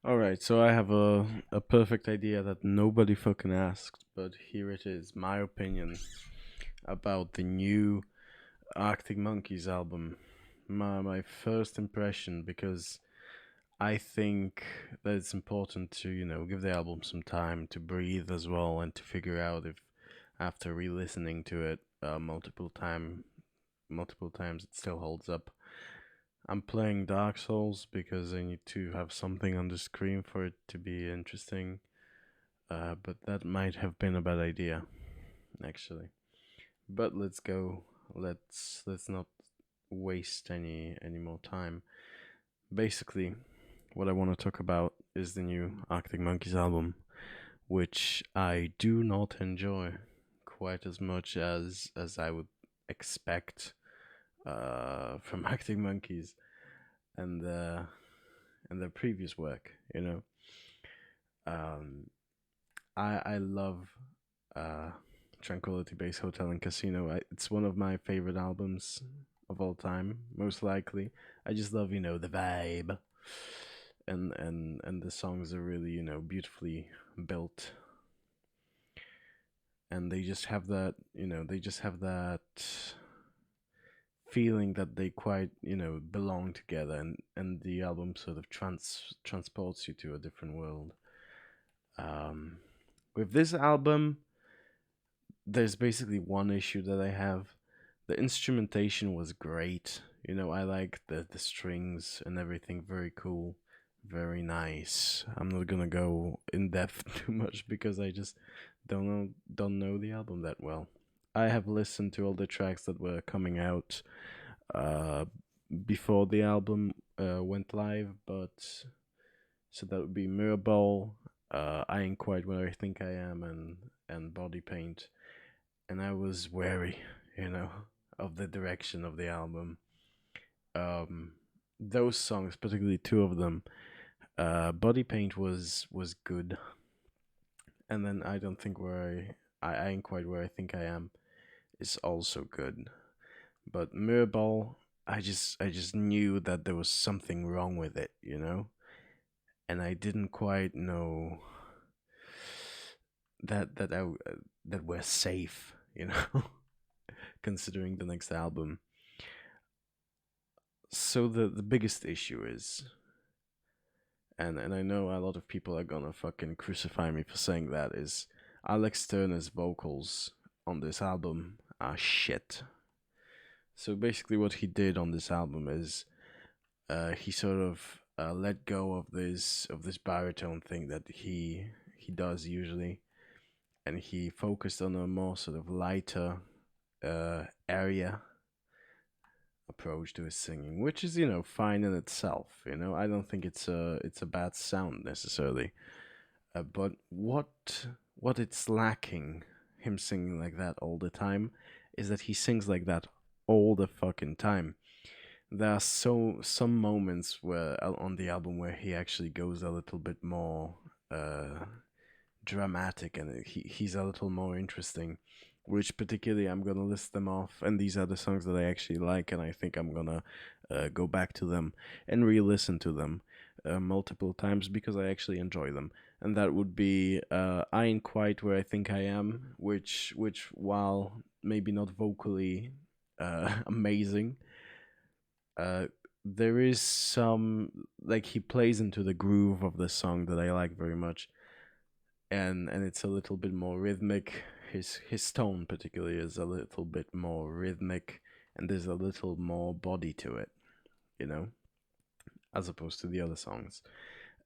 Alright, so I have a perfect idea that nobody fucking asked, but here it is, my opinion about the new Arctic Monkeys album. My first impression, because I think that it's important to, give the album some time to breathe as well and to figure out if after re-listening to it multiple times it still holds up. I'm playing Dark Souls because I need to have something on the screen for it to be interesting. But that might have been a bad idea, actually. But let's go. Let's not waste any more time. Basically, what I want to talk about is the new Arctic Monkeys album, which I do not enjoy quite as much as I would expect from Arctic Monkeys and and their previous work. Um, I love uh, Tranquility Base Hotel and Casino. It's one of my favorite albums of all time, most likely. I just love the vibe, and the songs are really beautifully built, and they just have that feeling that they quite belong together, and the album sort of transports you to a different world. Um, with this album, there's basically one issue that I have. The instrumentation was great. I like the strings and everything. Very cool, very nice. I'm not gonna go in depth too much because I just don't know the album that well. I have listened to all the tracks that were coming out uh, before the album went live, but so that would be Mirrorball, I Ain't Quite Where I Think I Am, and Body Paint. And I was wary, you know, of the direction of the album. Um, those songs, particularly two of them, Body Paint was good, and then I don't think I ain't quite where I think I am is also good. But Mirrorball, I just knew that there was something wrong with it, and I didn't quite know that we're safe, considering the next album. So the biggest issue is, and I know a lot of people are gonna fucking crucify me for saying that, is Alex Turner's vocals on this album are shit. So basically, what he did on this album is he sort of let go of this baritone thing that he does usually, and he focused on a more sort of lighter area approach to his singing, which is fine in itself. I don't think it's a bad sound necessarily, but what it's lacking, him singing like that all the time, is that he sings like that all the fucking time. There are some moments where on the album where he actually goes a little bit more uh dramatic, and he's a little more interesting, which particularly I'm gonna list them off, and these are the songs that I actually like, and I think I'm gonna go back to them and re-listen to them multiple times because I actually enjoy them. And that would be I Ain't Quite Where I Think I Am, which while maybe not vocally amazing, uh there is some, like, he plays into the groove of the song that I like very much, and it's a little bit more rhythmic. His tone particularly is a little bit more rhythmic, and there's a little more body to it, you know, as opposed to the other songs.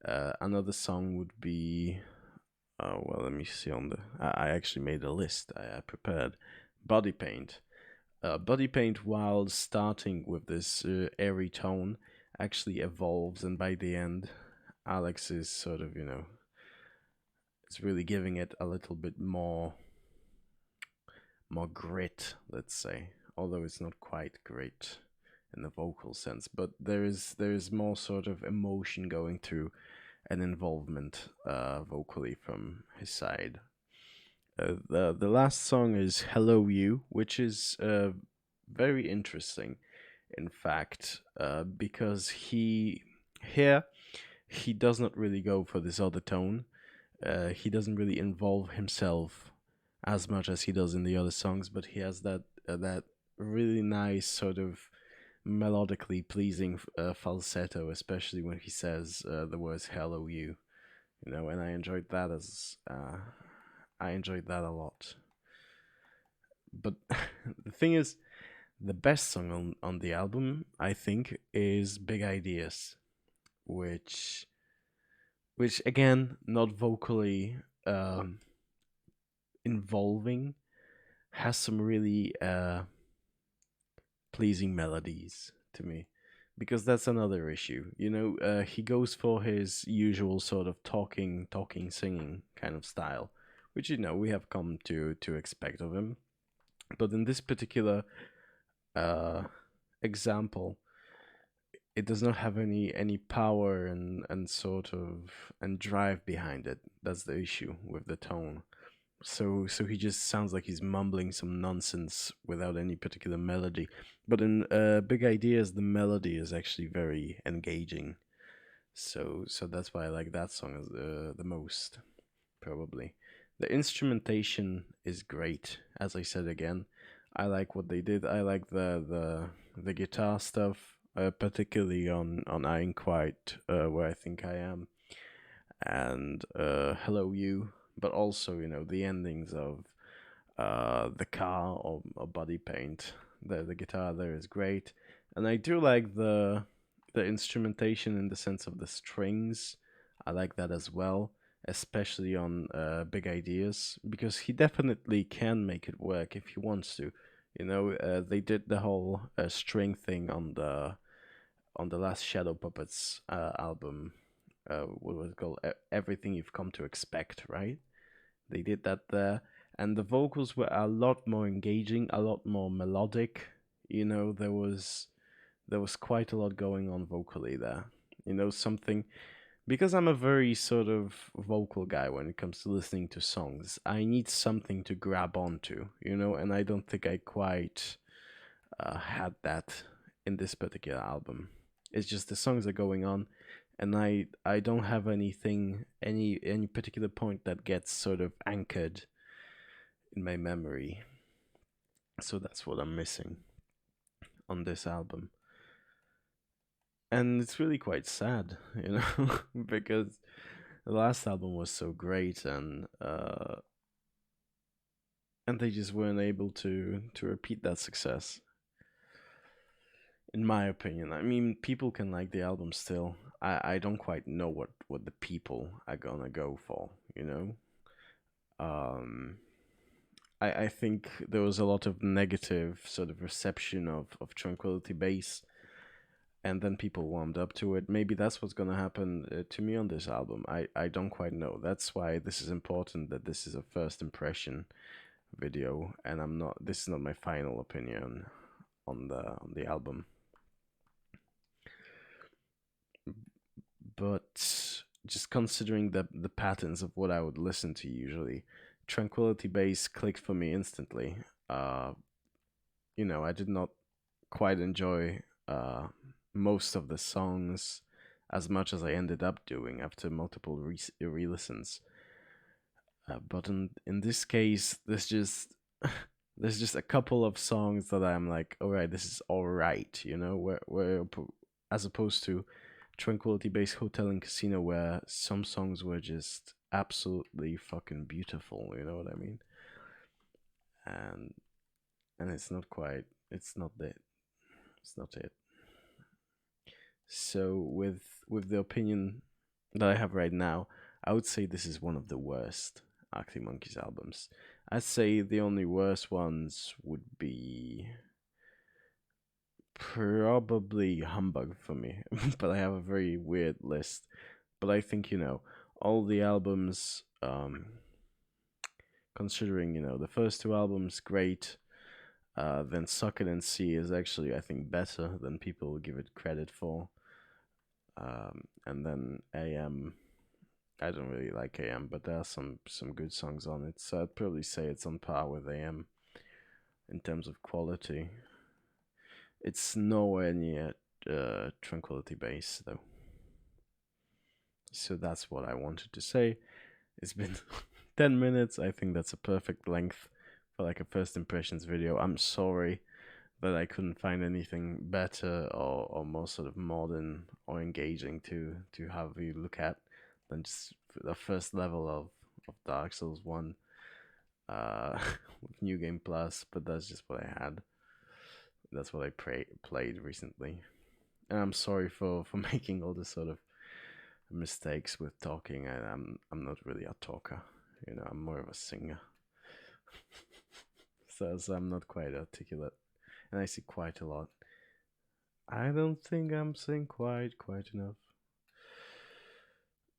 Another song would be, well, let me see on the. I actually made a list. I prepared. Body Paint. Body Paint, while starting with this airy tone, actually evolves, and by the end, Alex is sort of, it's really giving it a little bit more grit, let's say. Although it's not quite grit in the vocal sense, but there is more sort of emotion going through and involvement vocally from his side. The last song is "Hello You," which is very interesting, in fact, because here he does not really go for this other tone. He doesn't really involve himself as much as he does in the other songs, but he has that really nice sort of melodically pleasing falsetto, especially when he says the words "Hello, you." You know, and I enjoyed that a lot. But the thing is, the best song on the album, I think, is "Big Ideas," which which again, not vocally um, involving, has some really pleasing melodies to me, because that's another issue. You know, he goes for his usual sort of talking, singing kind of style, which you know we have come to expect of him. But in this particular uh, example, it does not have any power and sort of and drive behind it. That's the issue with the tone. So he just sounds like he's mumbling some nonsense without any particular melody. But in Big Ideas, the melody is actually very engaging. So that's why I like that song the most, probably. The instrumentation is great, as I said again. I like what they did. I like the guitar stuff, particularly on I Ain't Quite Where I Think I Am, and Hello You, but also, you know, the endings of the car or body paint. The guitar there is great, and I do like the instrumentation in the sense of the strings. I like that as well, especially on Big Ideas, because he definitely can make it work if he wants to. You know, they did the whole string thing on the last Shadow Puppets album. What was it called? Everything You've Come to Expect, right? They did that there, and the vocals were a lot more engaging, a lot more melodic. You know, there was quite a lot going on vocally there. You know, something, because I'm a very sort of vocal guy when it comes to listening to songs. I need something to grab onto, you know, and I don't think I quite had that in this particular album. It's just the songs are going on, and I don't have any particular point that gets sort of anchored in my memory. So that's what I'm missing on this album. And it's really quite sad, you know, because the last album was so great, and they just weren't able to repeat that success, in my opinion. I mean, people can like the album still. I don't quite know what the people are gonna go for, you know. Um, I think there was a lot of negative sort of reception of Tranquility Base, and then people warmed up to it. Maybe that's what's gonna happen to me on this album. I don't quite know. That's why this is important, that this is a first impression video, and I'm not. This is not my final opinion on the album. But just considering the patterns of what I would listen to usually, Tranquility Base clicked for me instantly. Uh, you know, I did not quite enjoy most of the songs as much as I ended up doing after multiple re-listens. But in this case, there's just there's just a couple of songs that I'm like, all right, this is all right, you know, where as opposed to Tranquility Base Hotel and Casino, where some songs were just absolutely fucking beautiful, you know what I mean? And it's not quite, it's not it, it's not it. So with the opinion that I have right now, I would say this is one of the worst Arctic Monkeys albums. I'd say the only worst ones would be probably Humbug for me, but I have a very weird list. But I think, you know, all the albums, considering, you know, the first two albums great, then Suck It and See is actually, I think, better than people give it credit for. And then AM, I don't really like AM, but there are some good songs on it. So I'd probably say it's on par with AM in terms of quality. It's nowhere near Tranquility Base though. So that's what I wanted to say. It's been 10 minutes. I think that's a perfect length for like a first impressions video. I'm sorry that I couldn't find anything better or more sort of modern or engaging to have you look at than just the first level of Dark Souls 1 with New Game Plus, but that's just what I had. That's what I played recently. And I'm sorry for making all this sort of mistakes with talking. I'm not really a talker, you know. I'm more of a singer, so I'm not quite articulate, and I see quite a lot. I don't think I'm saying quite enough.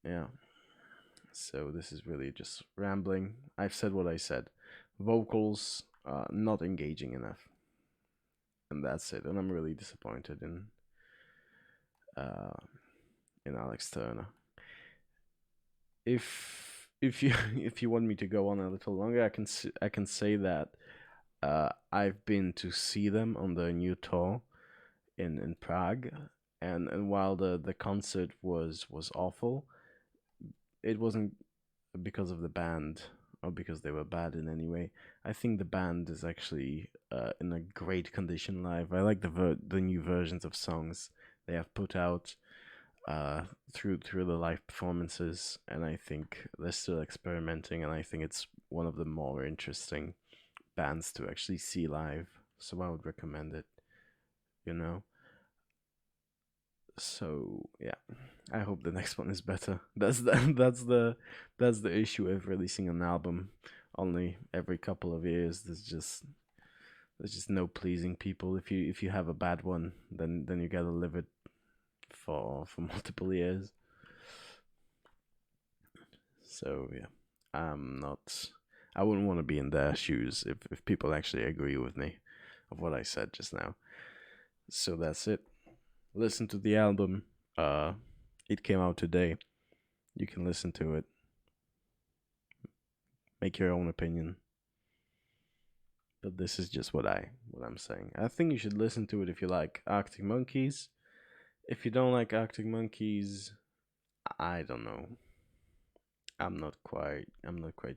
Yeah. So this is really just rambling. I've said what I said. Vocals not engaging enough, and that's it. And I'm really disappointed uh, in Alex Turner. If you if you want me to go on a little longer, I can say that I've been to see them on the new tour in Prague, and while the concert was awful, it wasn't because of the band or because they were bad in any way. I think the band is actually in a great condition live. I like the new versions of songs they have put out through the live performances, and I think they're still experimenting, and I think it's one of the more interesting bands to actually see live. So I would recommend it. You know. So yeah, I hope the next one is better. That's the issue of releasing an album only every couple of years. There's just no pleasing people. If you have a bad one, then you gotta live it for multiple years. So yeah, I'm not. I wouldn't want to be in their shoes if people actually agree with me of what I said just now. So that's it. Listen to the album. Uh, it came out today. You can listen to it. Make your own opinion. But this is just what I'm saying. I think you should listen to it if you like Arctic Monkeys. If you don't like Arctic Monkeys, I don't know. I'm not quite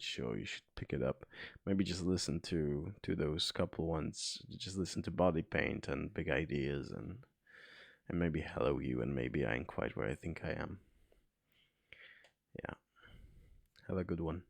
sure. You should pick it up. Maybe just listen to those couple ones. Just listen to Body Paint and Big Ideas and maybe Hello You, and maybe I ain't quite where I think I am. Yeah. Have a good one.